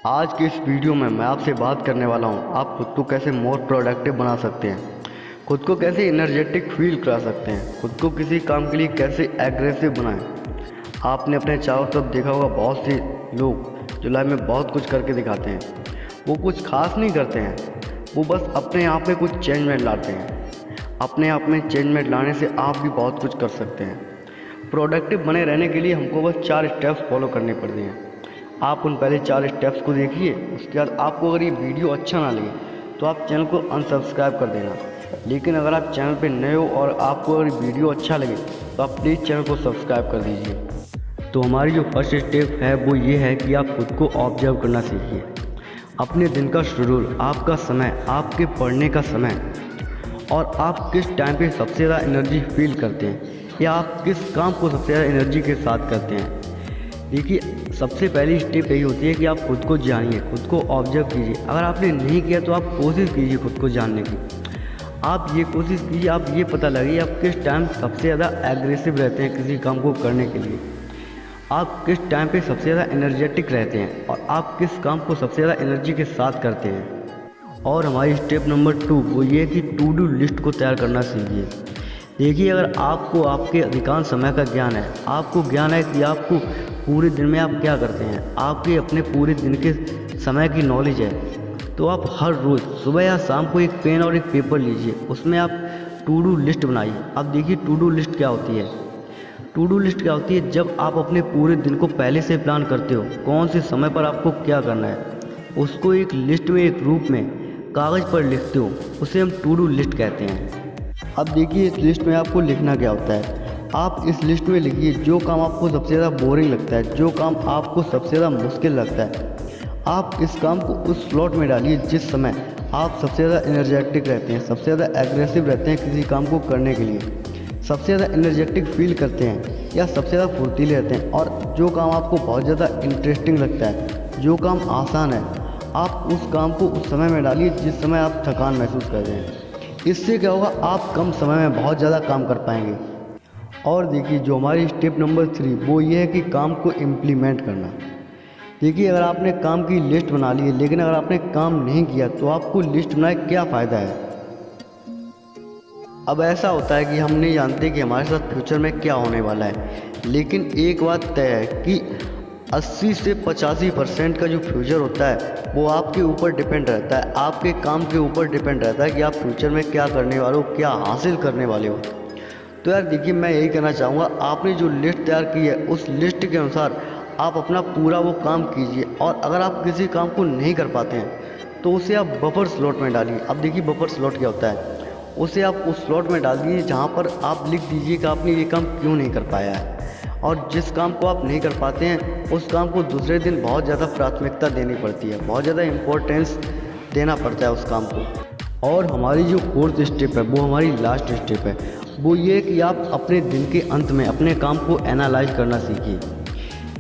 आज के इस वीडियो में मैं आपसे बात करने वाला हूँ आप खुद को कैसे मोर प्रोडक्टिव बना सकते हैं, खुद को कैसे एनर्जेटिक फील करा सकते हैं, खुद को किसी काम के लिए कैसे एग्रेसिव बनाएं। आपने अपने चारों तरफ देखा होगा बहुत से लोग जो लाइफ में बहुत कुछ करके दिखाते हैं। वो कुछ खास नहीं करते हैं, वो बस अपने आप में कुछ चेंजमेंट लाते हैं। अपने आप में चेंजमेंट लाने से आप भी बहुत कुछ कर सकते हैं। प्रोडक्टिव बने रहने के लिए हमको बस 4 स्टेप्स फॉलो करने पड़ते हैं। आप उन पहले 4 स्टेप्स को देखिए। उसके बाद आपको अगर ये वीडियो अच्छा ना लगे तो आप चैनल को अनसब्सक्राइब कर देना। लेकिन अगर आप चैनल पे नए हो और आपको अगर वीडियो अच्छा लगे तो आप प्लीज़ चैनल को सब्सक्राइब कर दीजिए। तो हमारी जो फर्स्ट स्टेप है वो ये है कि आप खुद को ऑब्जर्व करना सीखिए। अपने दिन का शेड्यूल, आपका समय, आपके पढ़ने का समय और आप किस टाइम पे सबसे ज़्यादा एनर्जी फील करते हैं या आप किस काम को सबसे ज़्यादा एनर्जी के साथ करते हैं। देखिए, सबसे पहली स्टेप यही होती है कि आप खुद को जानिए, खुद को ऑब्जर्व कीजिए। अगर आपने नहीं किया तो आप कोशिश कीजिए खुद को जानने की। आप ये कोशिश कीजिए, आप ये पता लगाइए आप किस टाइम सबसे ज़्यादा एग्रेसिव रहते हैं किसी काम को करने के लिए। आप किस टाइम पे सबसे ज़्यादा एनर्जेटिक रहते हैं और आप किस काम को सबसे ज़्यादा एनर्जी के साथ करते हैं। और हमारी स्टेप नंबर 2 वो ये है कि टू डू लिस्ट को तैयार करना सीखिए। देखिए, अगर आपको आपके अधिकांश समय का ज्ञान है, आपको ज्ञान है कि आपको पूरे दिन में आप क्या करते हैं, आपके अपने पूरे दिन के समय की नॉलेज है, तो आप हर रोज़ सुबह या शाम को एक पेन और एक पेपर लीजिए। उसमें आप टू डू लिस्ट बनाइए। अब देखिए, टू डू लिस्ट क्या होती है। टू डू लिस्ट क्या होती है? जब आप अपने पूरे दिन को पहले से प्लान करते हो, कौन से समय पर आपको क्या करना है, उसको एक लिस्ट में, एक रूप में कागज़ पर लिखते हो, उसे हम टू डू लिस्ट कहते हैं। अब देखिए, इस लिस्ट में आपको लिखना क्या होता है। आप इस लिस्ट में लिखिए जो काम आपको सबसे ज़्यादा बोरिंग लगता है, जो काम आपको सबसे ज़्यादा मुश्किल लगता है। आप इस काम को उस स्लॉट में डालिए जिस समय आप सबसे ज़्यादा एनर्जेटिक रहते हैं, सबसे ज़्यादा एग्रेसिव रहते हैं किसी काम को करने के लिए, सबसे ज़्यादा एनर्जेटिक फील करते हैं या सबसे ज़्यादा फुर्तीले रहते हैं। और जो काम आपको बहुत ज़्यादा इंटरेस्टिंग लगता है, जो काम आसान है, आप उस काम को उस समय में डालिए जिस समय आप थकान महसूस कर रहे हैं। इससे क्या होगा, आप कम समय में बहुत ज़्यादा काम कर पाएंगे। और देखिए, जो हमारी स्टेप नंबर 3 वो ये है कि काम को इम्प्लीमेंट करना। देखिए, अगर आपने काम की लिस्ट बना ली है लेकिन अगर आपने काम नहीं किया तो आपको लिस्ट बनाए क्या फ़ायदा है। अब ऐसा होता है कि हम नहीं जानते कि हमारे साथ फ्यूचर में क्या होने वाला है, लेकिन एक बात तय है कि 80 से 85% का जो फ्यूचर होता है वो आपके ऊपर डिपेंड रहता है, आपके काम के ऊपर डिपेंड रहता है कि आप फ्यूचर में क्या करने वाले हो, क्या हासिल करने वाले हो। तो यार देखिए, मैं यही कहना चाहूँगा, आपने जो लिस्ट तैयार की है उस लिस्ट के अनुसार आप अपना पूरा वो काम कीजिए। और अगर आप किसी काम को नहीं कर पाते हैं तो उसे आप बफर स्लॉट में डालिए। अब देखिए, बफर स्लॉट क्या होता है, उसे आप उस स्लॉट में डाल दीजिए जहाँ पर आप लिख दीजिए कि आपने ये काम क्यों नहीं कर पाया है। और जिस काम को आप नहीं कर पाते हैं उस काम को दूसरे दिन बहुत ज़्यादा प्राथमिकता देनी पड़ती है, बहुत ज़्यादा इम्पोर्टेंस देना पड़ता है उस काम को। और हमारी जो 4th स्टेप है वो हमारी लास्ट स्टेप है, वो ये कि आप अपने दिन के अंत में अपने काम को एनालाइज करना सीखिए।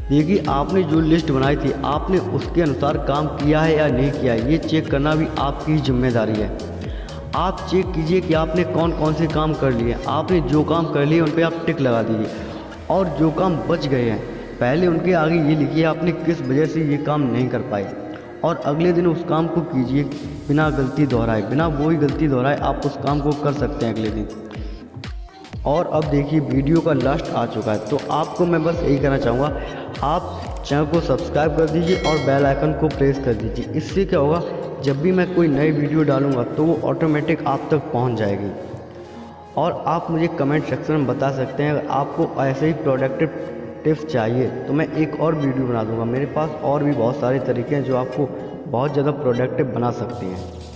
देखिए, आपने जो लिस्ट बनाई थी आपने उसके अनुसार काम किया है या नहीं किया है, ये चेक करना भी आपकी जिम्मेदारी है। आप चेक कीजिए कि आपने कौन कौन से काम कर लिए। आपने जो काम कर लिए उन पर आप टिक लगा दीजिए, और जो काम बच गए हैं पहले उनके आगे ये लिखिए आपने किस वजह से ये काम नहीं कर पाए, और अगले दिन उस काम को कीजिए बिना गलती दोहराए, बिना वही गलती दोहराए आप उस काम को कर सकते हैं अगले दिन। और अब देखिए, वीडियो का लास्ट आ चुका है, तो आपको मैं बस यही कहना चाहूँगा, आप चैनल को सब्सक्राइब कर दीजिए और बेल आइकन को प्रेस कर दीजिए। इससे क्या होगा, जब भी मैं कोई नई वीडियो डालूँगा तो वो ऑटोमेटिक आप तक पहुँच जाएगी। और आप मुझे कमेंट सेक्शन में बता सकते हैं, अगर आपको ऐसे ही प्रोडक्टिव टिप्स चाहिए तो मैं एक और वीडियो बना दूंगा। मेरे पास और भी बहुत सारे तरीके हैं जो आपको बहुत ज़्यादा प्रोडक्टिव बना सकते हैं।